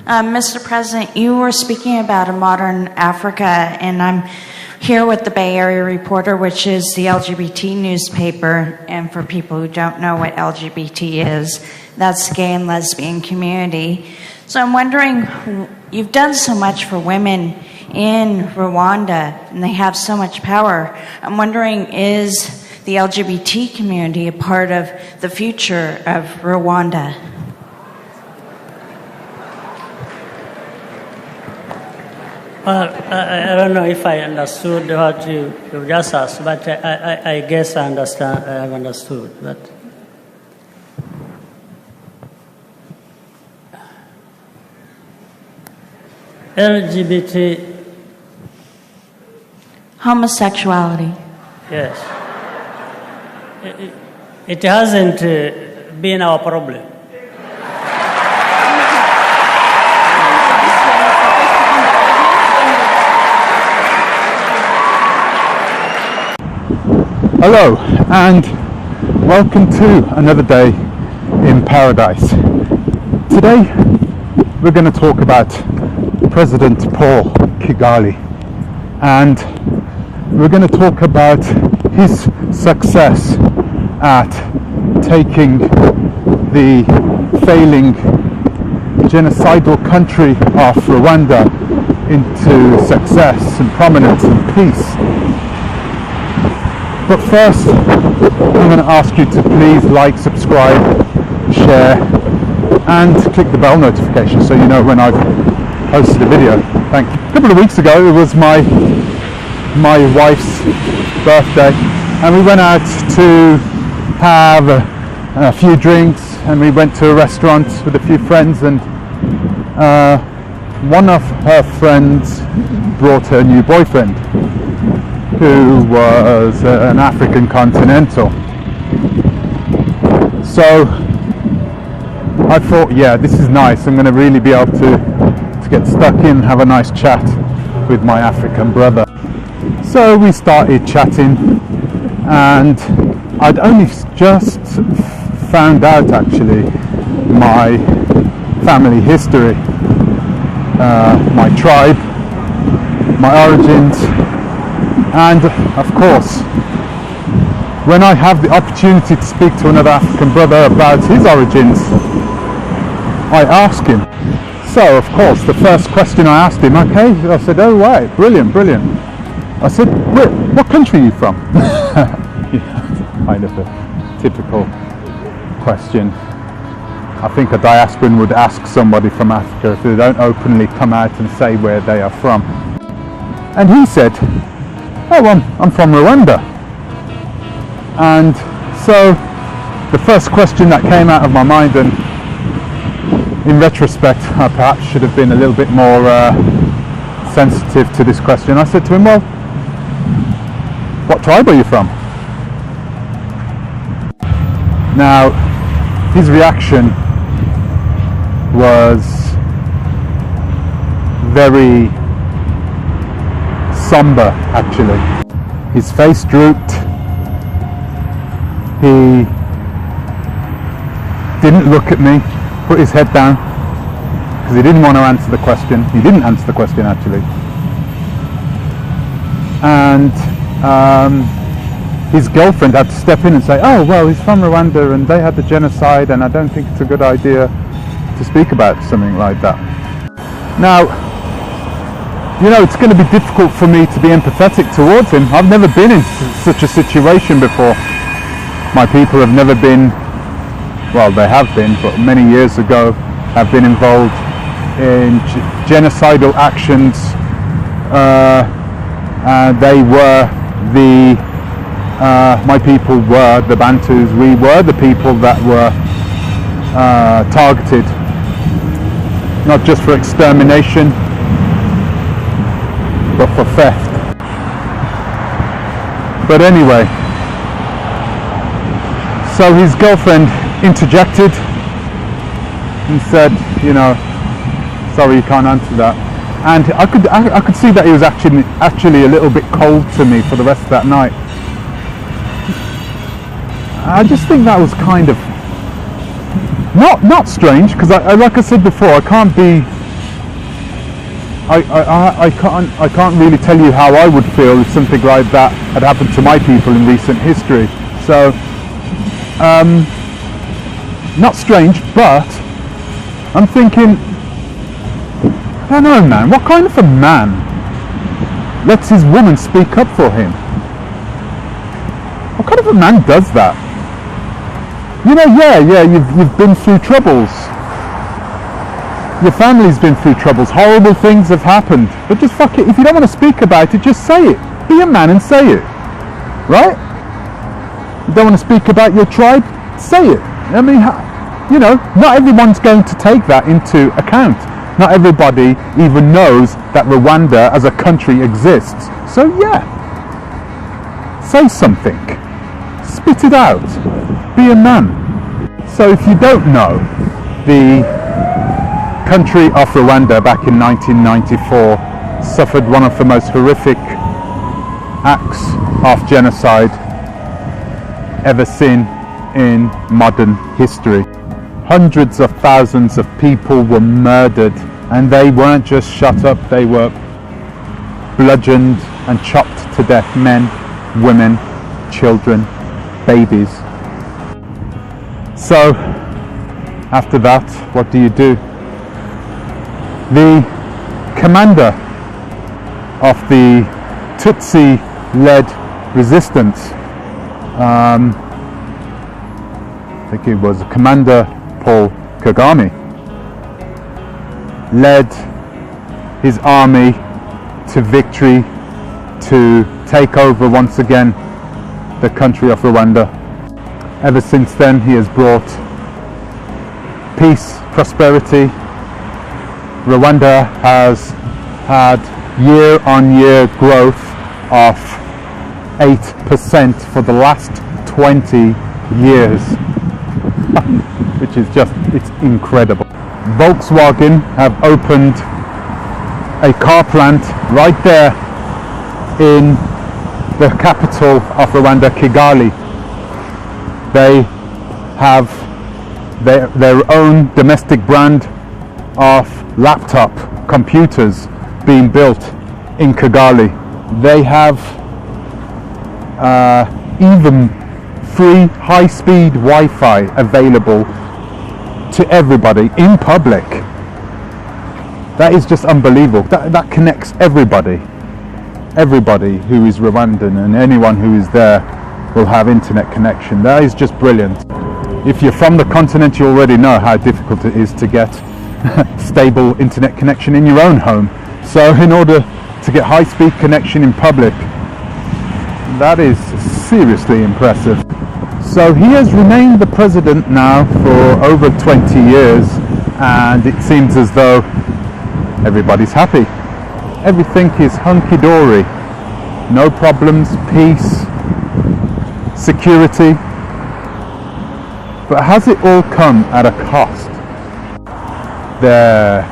Mr. President, you were speaking about a modern Africa, and I'm here with the Bay Area Reporter, which is the LGBT newspaper. And for people who don't know what LGBT is, that's the gay and lesbian community. So I'm wondering, you've done so much for women in Rwanda, and they have so much power. I'm wondering, is the LGBT community a part of the future of Rwanda? Well, I don't know if I understood what you just asked, but I guess I understand. I have understood. But LGBT, homosexuality. Yes, it hasn't been our problem. Hello and welcome to another day in paradise. Today we're going to talk about President Paul Kagame, and we're going to talk about his success at taking the failing genocidal country of Rwanda into success and prominence and peace. But first, I'm going to ask you to please like, subscribe, share, and click the bell notification so you know when I've posted a video. Thank you. A couple of weeks ago, it was my wife's birthday, and we went out to have a few drinks, and we went to a restaurant with a few friends, and one of her friends brought her new boyfriend, who was an African continental. So I thought, yeah, this is nice. I'm going to really be able to get stuck in and have a nice chat with my African brother. So we started chatting, and I'd only just found out actually my family history, my tribe, my origins. And of course, when I have the opportunity to speak to another African brother about his origins, I ask him. So of course, the first question I asked him, okay, I said, oh right, brilliant. I said, what country are you from? Kind of a typical question I think a diasporan would ask somebody from Africa if they don't openly come out and say where they are from. And he said, oh, I'm from Rwanda. And so the first question that came out of my mind, and in retrospect I perhaps should have been a little bit more sensitive to this question, I said to him, well, what tribe are you from? Now his reaction was very somber actually. His face drooped. He didn't look at me, put his head down because he didn't want to answer the question. He didn't answer the question actually. And his girlfriend had to step in and say, oh well, he's from Rwanda and they had the genocide and I don't think it's a good idea to speak about something like that. Now, you know, it's going to be difficult for me to be empathetic towards him. I've never been in such a situation before. My people have never been, well, they have been, but many years ago have been involved in genocidal actions. They were my people were the Bantus. We were the people that were targeted, not just for extermination, but for theft. But anyway, so his girlfriend interjected and said, you know, sorry, you can't answer that. And I could see that he was actually a little bit cold to me for the rest of that night. I just think that was kind of not strange, because like I said before, I can't be I can't really tell you how I would feel if something like that had happened to my people in recent history. So, not strange, but I'm thinking, I don't know, man, what kind of a man lets his woman speak up for him? What kind of a man does that? You know, you've been through troubles. Your family's been through troubles. Horrible things have happened. But just fuck it. If you don't want to speak about it, just say it. Be a man and say it. Right? You don't want to speak about your tribe? Say it. I mean, you know, not everyone's going to take that into account. Not everybody even knows that Rwanda as a country exists. So yeah, say something. Spit it out. Be a man. So if you don't know, the country of Rwanda back in 1994 suffered one of the most horrific acts of genocide ever seen in modern history. Hundreds of thousands of people were murdered, and they weren't just shot up, they were bludgeoned and chopped to death. Men, women, children, babies. So after that, what do? The commander of the Tutsi-led resistance, I think it was Commander Paul Kagame, led his army to victory to take over once again the country of Rwanda. Ever since then, he has brought peace, prosperity. Rwanda has had year-on-year growth of 8% for the last 20 years, which is just, it's incredible. Volkswagen have opened a car plant right there in the capital of Rwanda, Kigali. They have their own domestic brand of laptop computers being built in Kigali. They have even free high-speed Wi-Fi available to everybody in public. That is just unbelievable. That connects everybody who is Rwandan, and anyone who is there will have internet connection. That is just brilliant. If you're from the continent, you already know how difficult it is to get stable internet connection in your own home. So in order to get high-speed connection in public, that is seriously impressive. So he has remained the president now for over 20 years, and it seems as though everybody's happy. Everything is hunky-dory. No problems, peace, security. But has it all come at a cost? The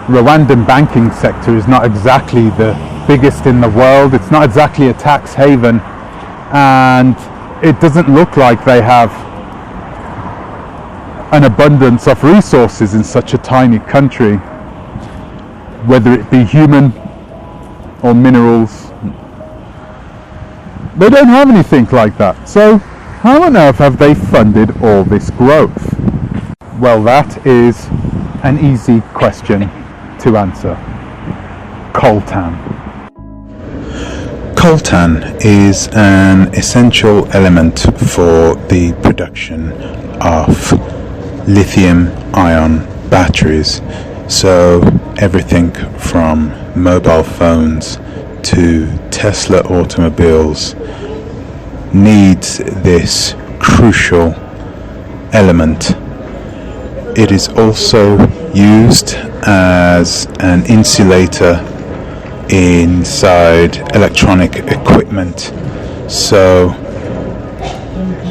Rwandan banking sector is not exactly the biggest in the world. It's not exactly a tax haven, and it doesn't look like they have an abundance of resources in such a tiny country, whether it be human or minerals. They don't have anything like that. So how on earth have they funded all this growth? Well, that is an easy question to answer. Coltan. Coltan is an essential element for the production of lithium-ion batteries. So everything from mobile phones to Tesla automobiles needs this crucial element. It is also used as an insulator inside electronic equipment. So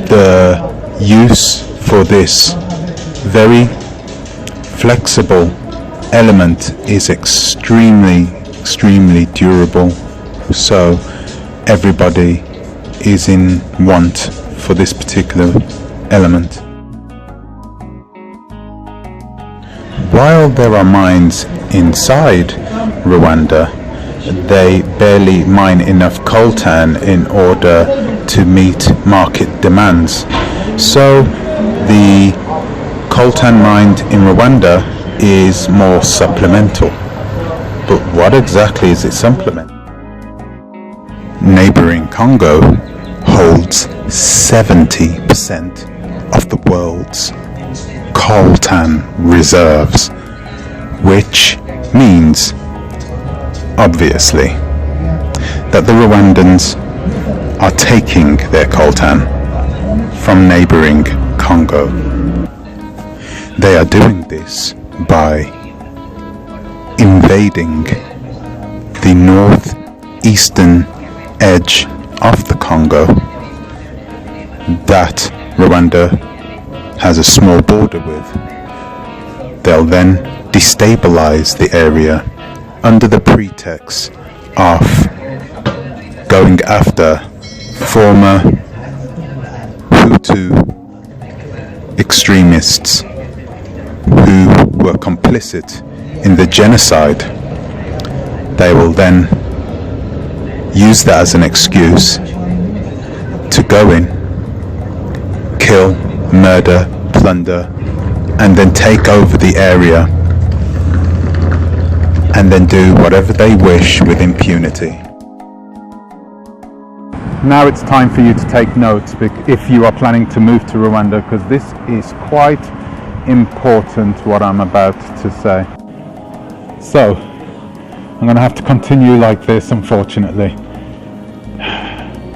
the use for this very flexible element is extremely durable. So everybody is in want for this particular element. While there are mines inside Rwanda. They barely mine enough coltan in order to meet market demands. So the coltan mined in Rwanda is more supplemental. But what exactly is it supplement? Neighboring Congo holds 70% of the world's coltan reserves, which means, obviously, that the Rwandans are taking their coltan from neighboring Congo. They are doing this by invading the northeastern edge of the Congo that Rwanda has a small border with. They'll then destabilize the area under the pretext of going after former Hutu extremists who were complicit in the genocide. They will then use that as an excuse to go in, kill, murder, plunder, and then take over the area and then do whatever they wish with impunity. Now it's time for you to take notes if you are planning to move to Rwanda, because this is quite important what I'm about to say. So I'm going to have to continue like this, unfortunately.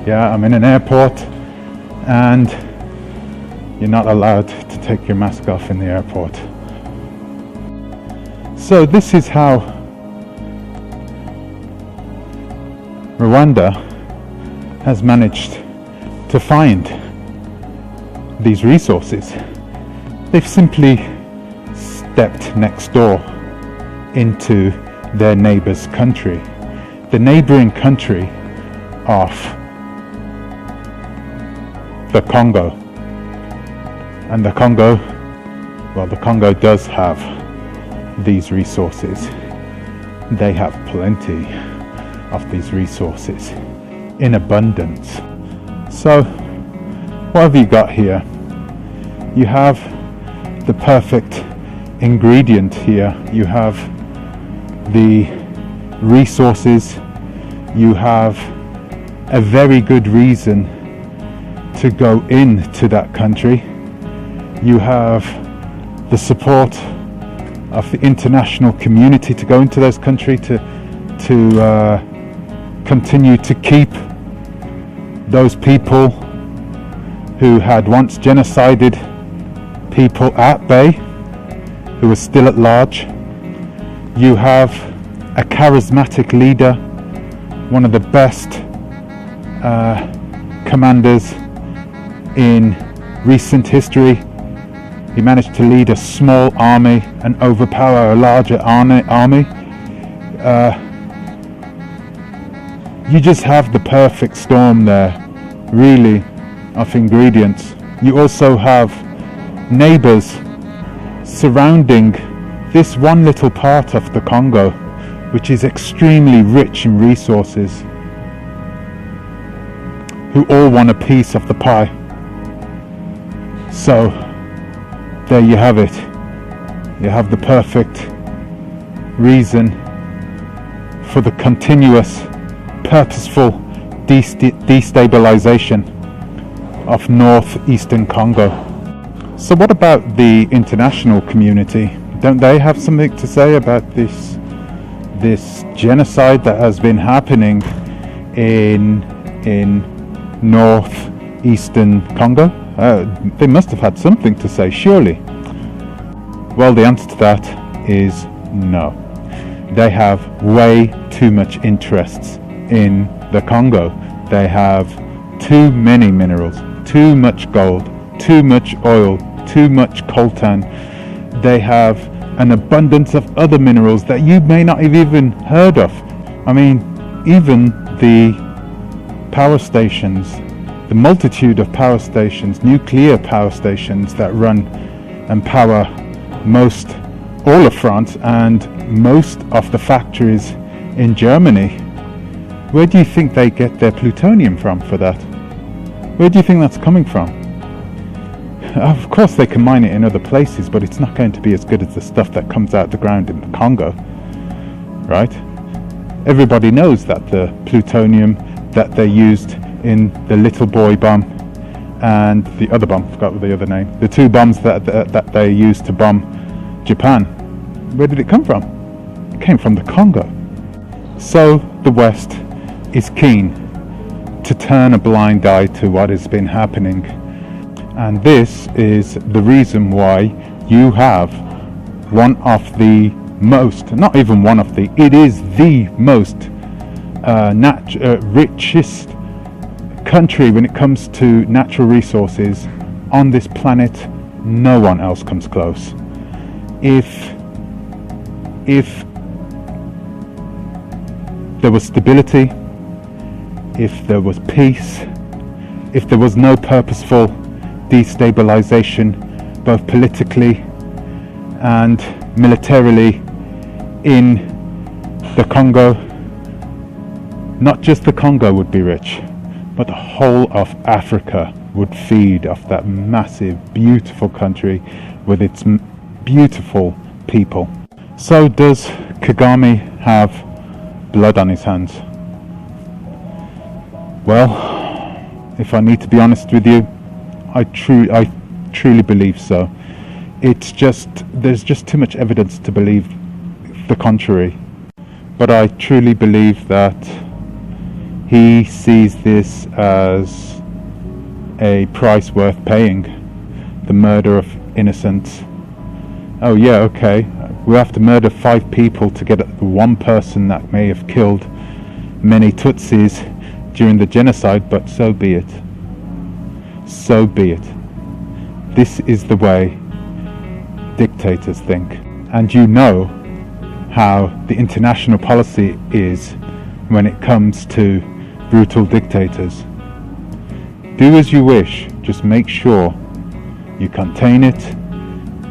Yeah, I'm in an airport and you're not allowed to take your mask off in the airport. So this is how Rwanda has managed to find these resources. They've simply stepped next door into their neighbor's country, the neighboring country of the Congo. And the Congo does have these resources. They have plenty of these resources in abundance. So what have you got here? You have the perfect ingredient here. You have the resources. You have a very good reason to go into that country. You have the support of the international community to go into those countries to continue to keep those people who had once genocided people at bay, who are still at large. You have a charismatic leader, one of the best commanders in recent history. He managed to lead a small army and overpower a larger army. You just have the perfect storm there, really, of ingredients. You also have neighbors surrounding this one little part of the Congo, which is extremely rich in resources, who all want a piece of the pie. So there you have it. You have the perfect reason for the continuous, purposeful destabilization of northeastern Congo. So what about the international community? Don't they have something to say about this genocide that has been happening in northeastern Congo? They must have had something to say, surely. Well, the answer to that is no. They have way too much interests in the Congo. They have too many minerals, too much gold, too much oil, too much coltan. They have an abundance of other minerals that you may not have even heard of. I mean, even the power stations, the multitude of power stations, nuclear power stations that run and power most all of France and most of the factories in Germany. Where do you think they get their plutonium from for that? Where do you think that's coming from? Of course they can mine it in other places, but it's not going to be as good as the stuff that comes out the ground in the Congo, right? Everybody knows that the plutonium that they used in the Little Boy bomb and the other bomb, forgot the other name, the two bombs that they used to bomb Japan, where did it come from? It came from the Congo. So the West is keen to turn a blind eye to what has been happening, and this is the reason why you have one of the most, not even one of the, it is the most richest country when it comes to natural resources on this planet. No one else comes close. If there was stability, if there was peace, if there was no purposeful destabilization, both politically and militarily in the Congo, not just the Congo would be rich, but the whole of Africa would feed off that massive, beautiful country with its beautiful people. So does Kagame have blood on his hands? Well, if I need to be honest with you, I truly believe so. It's just, there's just too much evidence to believe the contrary. But I truly believe that he sees this as a price worth paying. The murder of innocents. Oh yeah, okay, we have to murder 5 people to get at the one person that may have killed many Tutsis during the genocide, but so be it. So be it. This is the way dictators think. And you know how the international policy is when it comes to brutal dictators. Do as you wish, just make sure you contain it,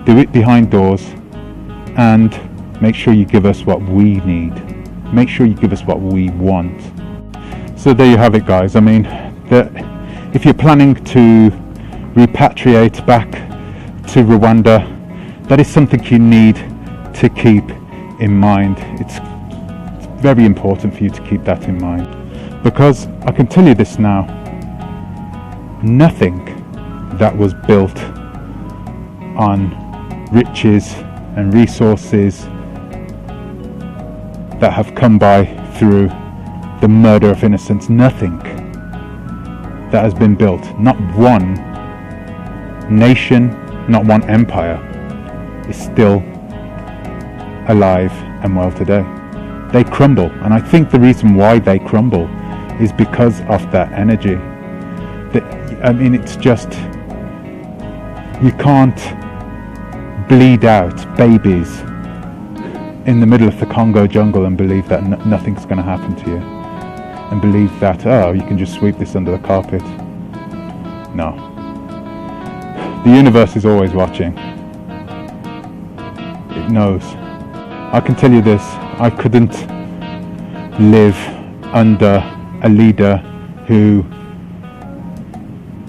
do it behind doors, and make sure you give us what we need. Make sure you give us what we want. So there you have it, guys. I mean, if you're planning to repatriate back to Rwanda, that is something you need to keep in mind. It's very important for you to keep that in mind, because I can tell you this now, nothing that was built on riches and resources that have come by through the murder of innocents, nothing that has been built, not one nation, not one empire, is still alive and well today. They crumble, and I think the reason why they crumble is because of that energy. I mean, it's just, you can't bleed out babies in the middle of the Congo jungle and believe that nothing's going to happen to you, and believe that, oh, you can just sweep this under the carpet. No. The universe is always watching. It knows. I can tell you this, I couldn't live under a leader who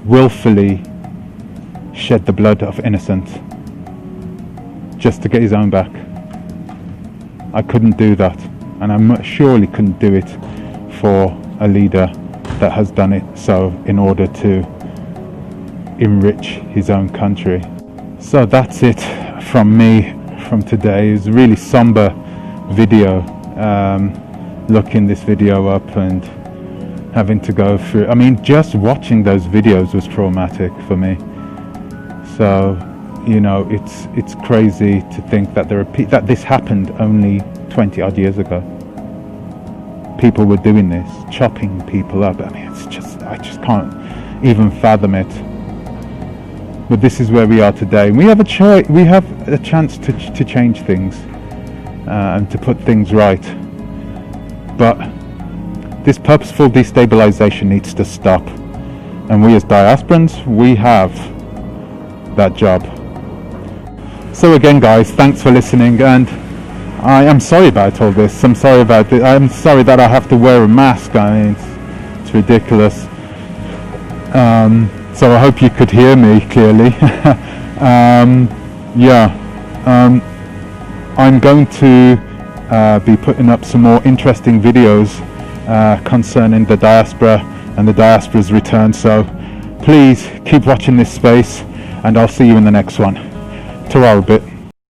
willfully shed the blood of innocents just to get his own back. I couldn't do that, and I surely couldn't do it for a leader that has done it so in order to enrich his own country. So that's it from me from today. It was a really somber video, looking this video up and having to go through, I mean, just watching those videos was traumatic for me. So, you know, it's crazy to think that that this happened only 20 odd years ago. People were doing this, chopping people up. I mean, it's just, I just can't even fathom it. But this is where we are today. We have a chance to change things and to put things right. But this purposeful destabilization needs to stop. And we as diasporans, we have that job. So again, guys, thanks for listening, and I am sorry about all this. I'm sorry about it. I'm sorry that I have to wear a mask. I mean, it's ridiculous. So I hope you could hear me clearly. I'm going to be putting up some more interesting videos concerning the diaspora and the diaspora's return. So please keep watching this space, and I'll see you in the next one. Ta-ra a bit.